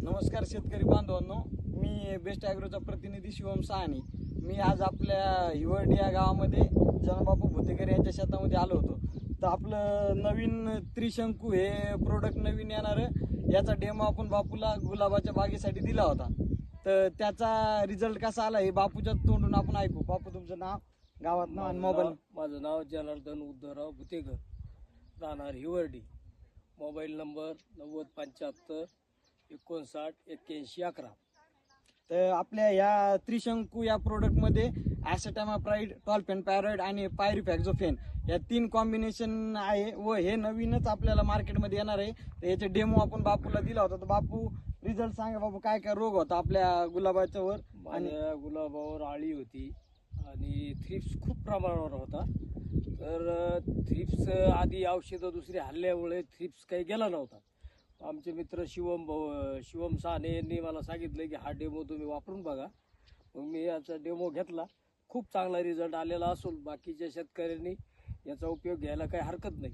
नमस्कार शेतकरी बांधवांनो, मी बेस्ट ॲग्रोचा प्रतिनिधी शिवम साहनी. मी आज आपल्या हिवर्डी या गावामध्ये जनबापू भुतेकर यांच्या शेतामध्ये आलो होतो. तर आपलं नवीन त्रिशंकू हे प्रोडक्ट नवीन येणारं याचा डेमो आपण बापूला गुलाबाच्या बागेसाठी दिला होता. तर त्याचा रिझल्ट कसा आला हे बापूच्या तोंडून आपण ऐकू. बापू, तुमचं नाव, गावात नाव आणि मोबाईल. माझं नाव जनार्दन उद्धवराव भुतेकर, राहणार हिवर्डी. Mobile number 9075598111. तर आपल्या या त्रिशंकू या प्रोडक्टमध्ये ॲसेटामाप्राइड, टॉल्फेनपॅराइड आणि पायरिफॅक्झोफेन या 3 कॉम्बिनेशन आहे व हे नवीनच आपल्याला मार्केटमध्ये येणार आहे. तर याचे डेमो आपण बापूला दिला होता. तर बापू, रिझल्ट सांगा बापू, काय काय रोग होता आपल्या गुलाबाच्या वर? माझ्या गुलाबावर आळी होती आणि थ्रिप्स खूप प्रमाणावर होता. तर थ्रिप्स आधी औषधं दुसरी हल्ल्यामुळे थ्रिप्स काही गेला नव्हता. आमचे मित्र शिवम साने यांनी मला सांगितलं की हा डेमो तुम्ही वापरून बघा. मग मी याचा डेमो घेतला. खूप चांगला रिझल्ट आलेला असून बाकीच्या शेतकऱ्यांनी याचा उपयोग घ्यायला काही हरकत नाही.